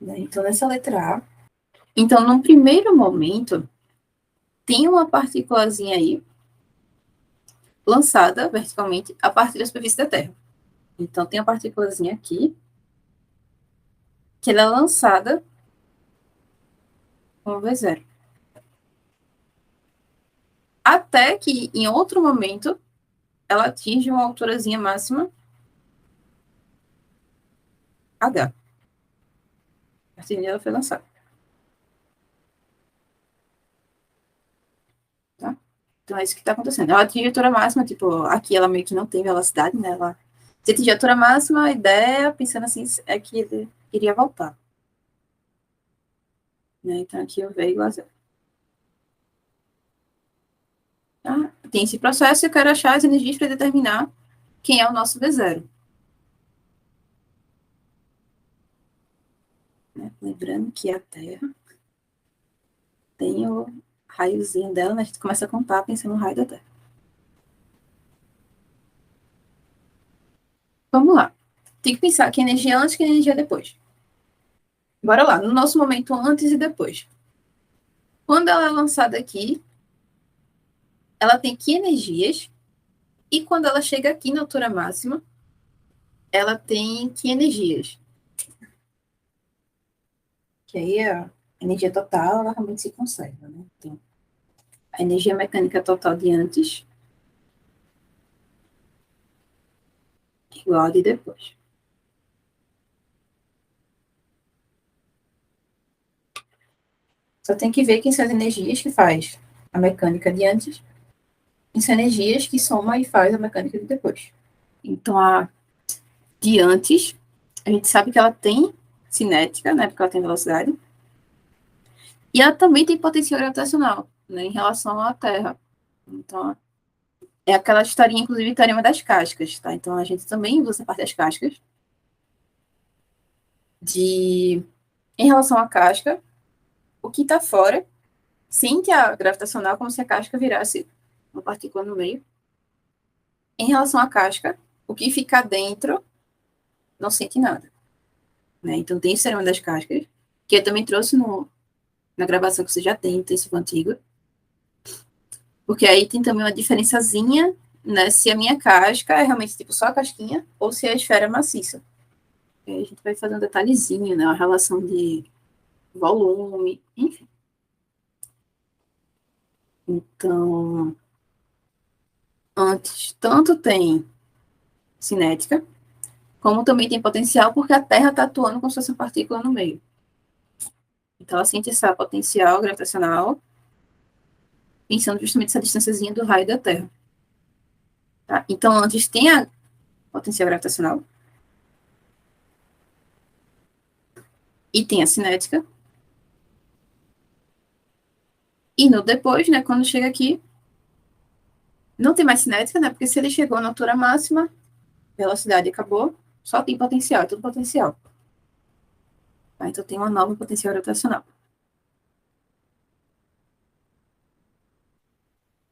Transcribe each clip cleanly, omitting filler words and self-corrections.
Né? Então, nessa letra A. Então, no primeiro momento, tem uma partículazinha aí, lançada verticalmente a partir da superfície da Terra. Então, tem a partículazinha aqui, que ela é lançada com V0. Até que, em outro momento, ela atinge uma alturazinha máxima H. A partir dela foi lançada. Tá? Então, é isso que está acontecendo. Ela atinge a altura máxima, tipo, aqui ela meio que não tem velocidade, né? Ela, se atingir a altura máxima, a ideia, pensando assim, é que ele iria voltar. Né? Então, aqui o V igual a zero. Tá? Tem esse processo e eu quero achar as energias para determinar quem é o nosso V0. Né? Lembrando que a Terra tem o raiozinho dela, né? A gente começa a contar pensando no raio da Terra. Vamos lá. Tem que pensar que energia antes, que energia depois. Bora lá, no nosso momento antes e depois. Quando ela é lançada aqui, ela tem que energias, e quando ela chega aqui na altura máxima, ela tem que energias. Que aí a energia total, ela realmente se conserva, né? Então, a energia mecânica total de antes igual a de depois. Só tem que ver quem são as energias que faz a mecânica de antes, e são energias que soma e faz a mecânica de depois. Então, a de antes, a gente sabe que ela tem cinética, né, porque ela tem velocidade, e ela também tem potencial gravitacional, né, em relação à Terra. Então, é aquela historinha, inclusive, teorema das cascas, tá? Então, a gente também usa essa parte das cascas, em relação à casca, o que está fora sente a gravitacional como se a casca virasse uma partícula no meio. Em relação à casca, o que fica dentro não sente nada. Né? Então, tem esse teorema das cascas, que eu também trouxe na gravação que você já tem, intensivo antigo, porque aí tem também uma diferençazinha, né, se a minha casca é realmente tipo só a casquinha ou se a esfera é maciça. E aí a gente vai fazer um detalhezinho, né, uma relação de volume, enfim. Então, antes, tanto tem cinética, como também tem potencial, porque a Terra está atuando como se fosse uma partícula no meio. Então, ela sente essa potencial gravitacional, pensando justamente essa distânciazinha do raio da Terra. Tá? Então, antes tem a potencial gravitacional e tem a cinética. E no depois, né, quando chega aqui, não tem mais cinética, né, porque se ele chegou na altura máxima, velocidade acabou, só tem potencial, é tudo potencial. Tá? Então, tem uma nova potencial gravitacional.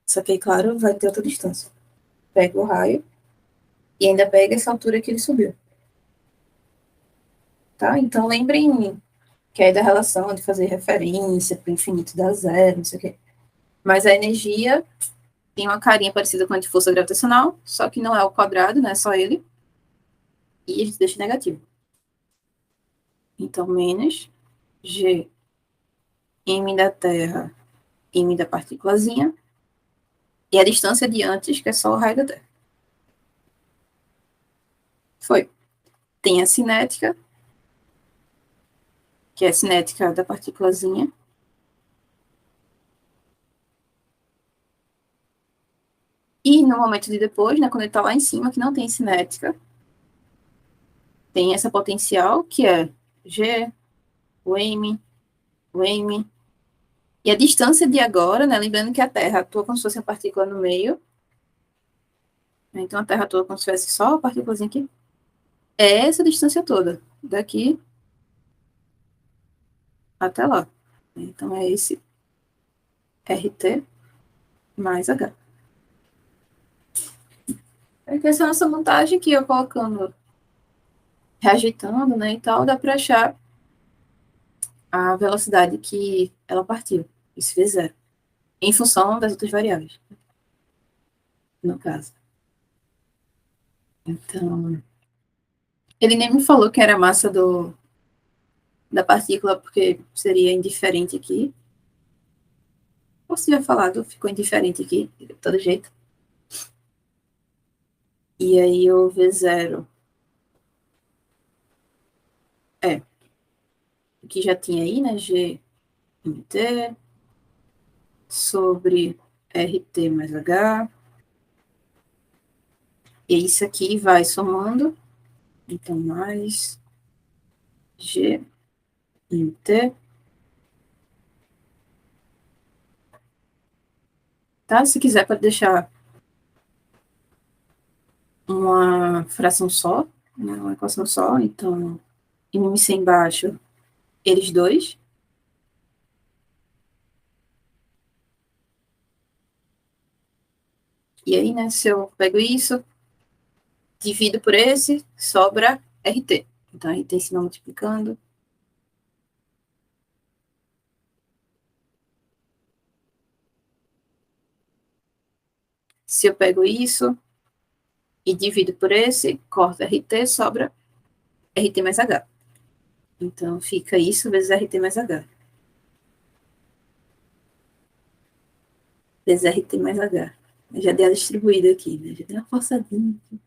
Só que aí, claro, vai ter outra distância. Pega o raio e ainda pega essa altura que ele subiu. Tá? Então, lembrem que é da relação de fazer referência para o infinito dar zero, não sei o quê. Mas a energia tem uma carinha parecida com a de força gravitacional, só que não é o quadrado, né? É só ele. E a gente deixa negativo. Então, menos G m da Terra, m da partículazinha, e a distância de antes, que é só o raio da Terra. Foi. Tem a cinética, que é a cinética da partículazinha. E no momento de depois, né, quando ele está lá em cima, que não tem cinética, tem essa potencial, que é G, o M. E a distância de agora, né, lembrando que a Terra atua como se fosse uma partícula no meio, né, então a Terra atua como se fosse só a partículazinha aqui, é essa distância toda, daqui até lá. Então é esse RT mais H. Essa é a nossa montagem aqui, eu colocando, reajeitando, né, e tal, dá para achar a velocidade que ela partiu, esse V0, em função das outras variáveis, no caso. Então, ele nem me falou que era a massa da partícula, porque seria indiferente aqui. Ou se tiver falado, ficou indiferente aqui, de todo jeito. E aí o V0 o que já tinha aí, né? G T sobre RT mais H. E isso aqui vai somando. Então, mais G T. Tá? Se quiser, pode deixar uma fração só, né? Uma equação só. Então, MC embaixo, eles dois. E aí, né, se eu pego isso, divido por esse, sobra RT. Então, RT se vai multiplicando. Se eu pego isso e divido por esse, corto RT, sobra RT mais H. Então, fica isso vezes RT mais H. Vezes RT mais H. Eu já dei a distribuída aqui, né? Já dei uma forçadinha aqui.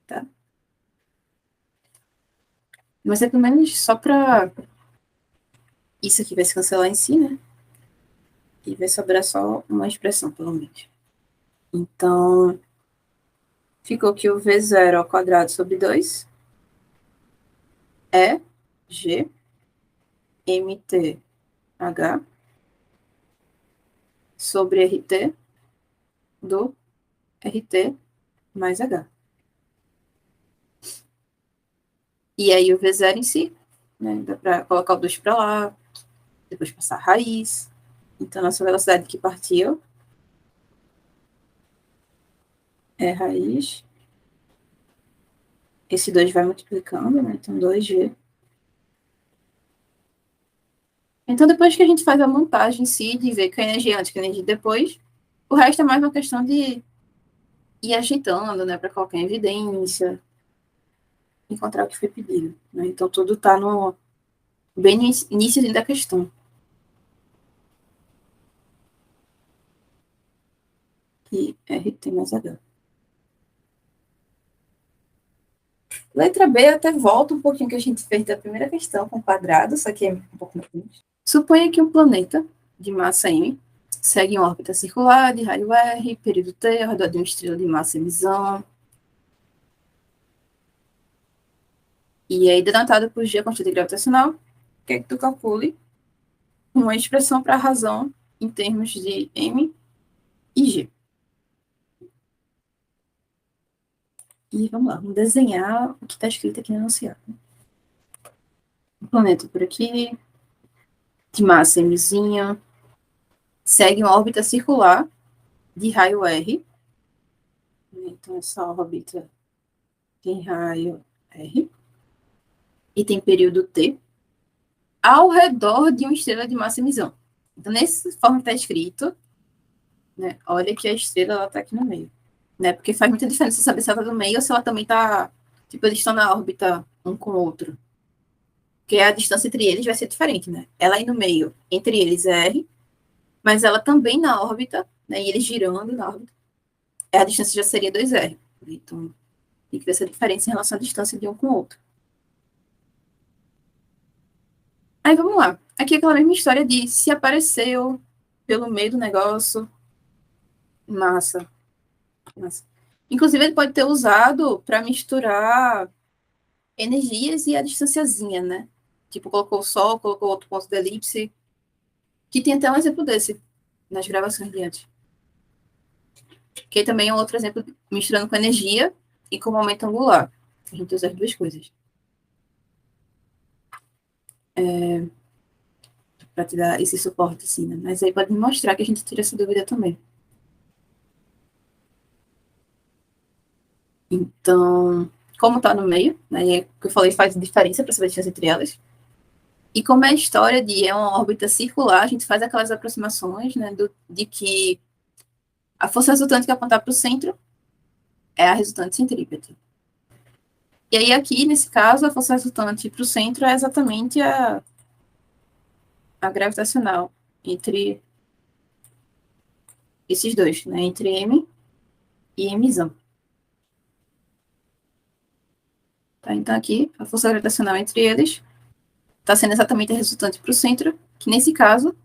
Tá? Mas é pelo menos só para isso aqui vai se cancelar em si, né? E vai sobrar só uma expressão, pelo menos. Então, ficou que o V0 ao quadrado sobre 2 é G MTH sobre RT do RT mais H. E aí o V0 em si, né? Dá para colocar o 2 para lá, depois passar a raiz. Então, nossa velocidade que partiu é raiz. Esse 2 vai multiplicando, né? Então, 2G. Então, depois que a gente faz a montagem em si, de ver que a energia antes, que a energia depois, o resto é mais uma questão de ir ajeitando, né? Para colocar em evidência, encontrar o que foi pedido. Né? Então, tudo está no bem no início da questão. E RT mais H. Letra B, até volta um pouquinho que a gente fez da primeira questão com quadrado, só que é um pouco mais. Suponha que um planeta de massa M segue em órbita circular de raio R, período T, ao redor de uma estrela de massa emisão. E aí, denotado por G, a quantidade gravitacional, quer que tu calcule uma expressão para a razão em termos de M e G. E vamos lá, vamos desenhar o que está escrito aqui no enunciado. O planeta por aqui, de massa Mzinha, segue uma órbita circular de raio R. Então, essa órbita tem raio R e tem período T ao redor de uma estrela de massa emisão. Então, nessa forma que está escrito, né, olha que a estrela está aqui no meio. Né, porque faz muita diferença saber se ela está no meio ou se ela também está... Tipo, eles estão na órbita um com o outro. Porque a distância entre eles vai ser diferente, né? Ela aí no meio, entre eles é R, mas ela também na órbita, né, e eles girando na órbita, a distância já seria 2R. Então, tem que ver essa diferença em relação à distância de um com o outro. Aí vamos lá. Aqui é aquela mesma história de se apareceu pelo meio do negócio. Massa. Massa. Inclusive, ele pode ter usado para misturar energias e a distanciazinha, né? Tipo, colocou o Sol, colocou outro ponto da elipse, que tem até um exemplo desse nas gravações de antes. Que também é um outro exemplo misturando com energia e com momento angular. A gente usa as duas coisas. Para te dar esse suporte, assim, né? Mas aí pode me mostrar que a gente tira essa dúvida também. Então, como está no meio, né? E o que eu falei faz diferença para saber a distância entre elas. E como é a história de é uma órbita circular, a gente faz aquelas aproximações, né, de que a força resultante que apontar para o centro é a resultante centrípeta. E aí aqui, nesse caso, a força resultante para o centro é exatamente a gravitacional entre esses dois, né, entre M e Mzão. Tá? Então aqui, a força gravitacional entre eles está sendo exatamente a resultante para o centro, que nesse caso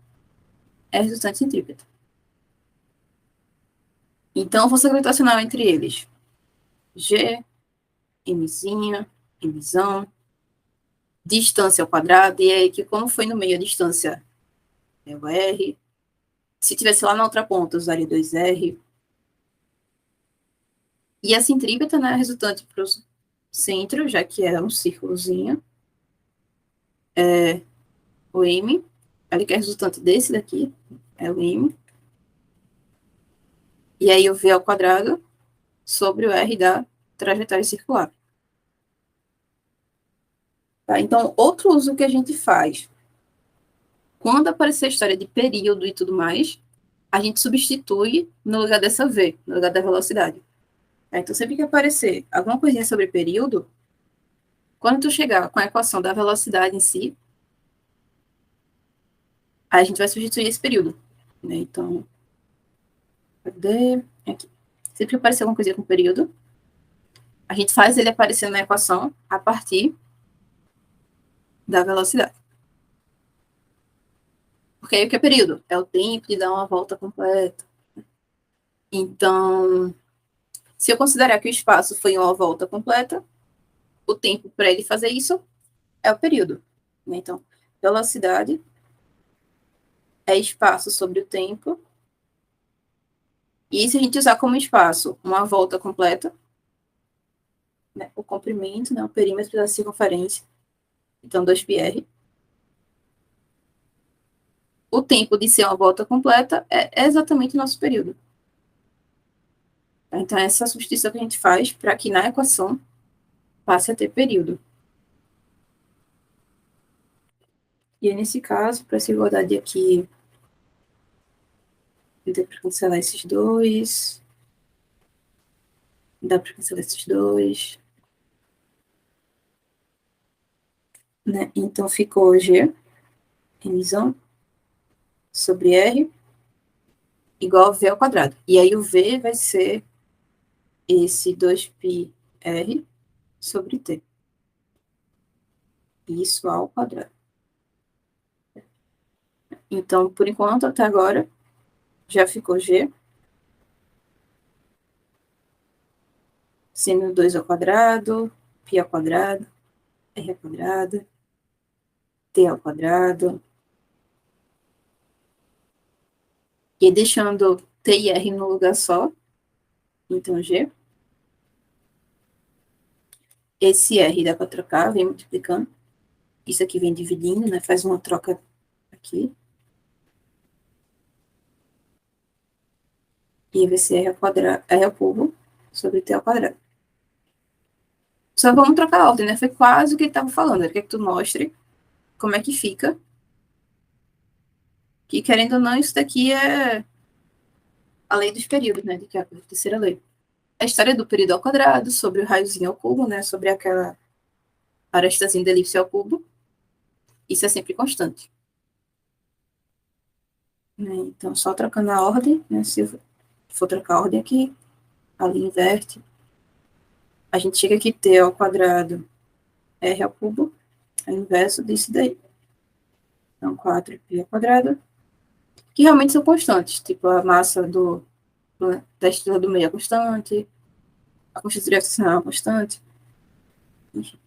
é a resultante centrípeta. Então, a força gravitacional entre eles, G, Mzinha, Mzão, distância ao quadrado, e aí que como foi no meio a distância é o R. Se tivesse lá na outra ponta, usaria 2R. E a centrípeta, né, resultante para o centro, já que é um círculozinho, é o M. Ali que é resultante desse daqui, é o M. E aí o V ao quadrado sobre o R da trajetória circular. Tá? Então, outro uso que a gente faz, quando aparecer a história de período e tudo mais, a gente substitui no lugar dessa V, no lugar da velocidade. Então, sempre que aparecer alguma coisinha sobre período, quando tu chegar com a equação da velocidade em si, a gente vai substituir esse período. Né? Então, cadê? Aqui. Sempre que aparecer alguma coisinha com período, a gente faz ele aparecer na equação a partir da velocidade. Porque aí o que é período? É o tempo de dar uma volta completa. Então, se eu considerar que o espaço foi uma volta completa, o tempo para ele fazer isso é o período. Né? Então, velocidade é espaço sobre o tempo. E se a gente usar como espaço uma volta completa, né, o comprimento, né, o perímetro da circunferência, então 2πr, o tempo de ser uma volta completa é exatamente o nosso período. Então, essa é a substituição que a gente faz para que na equação passe a ter período. E aí, nesse caso, para essa igualdade aqui, dá para cancelar esses dois. Dá para cancelar esses dois. Né? Então, ficou G, Mzão, sobre R, igual a V ao quadrado. E aí, o V vai ser esse 2πr sobre T. Isso ao quadrado. Então, por enquanto, até agora, já ficou G, sendo 2 ao quadrado, π ao quadrado, r ao quadrado, t ao quadrado. E deixando t e r no lugar só, então G. Esse R dá para trocar, vem multiplicando. Isso aqui vem dividindo, né? Faz uma troca aqui. E vai ser R ao quadrado, R ao cubo sobre T ao quadrado. Só vamos trocar a ordem, né? Foi quase o que ele estava falando. Ele quer que tu mostre como é que fica. Que, querendo ou não, isso daqui é a lei dos períodos, né? De que é a terceira lei. A história do período ao quadrado, sobre o raiozinho ao cubo, né? Sobre aquela arestazinha da elipse ao cubo. Isso é sempre constante. Né? Então, só trocando a ordem, né? Se eu for trocar a ordem aqui, ali inverte. A gente chega aqui, t ao quadrado, r ao cubo, é o inverso disso daí. Então, 4π ao quadrado, que realmente são constantes, tipo a massa da estrela do meio é constante, a constante gravitacional é constante. Enfim.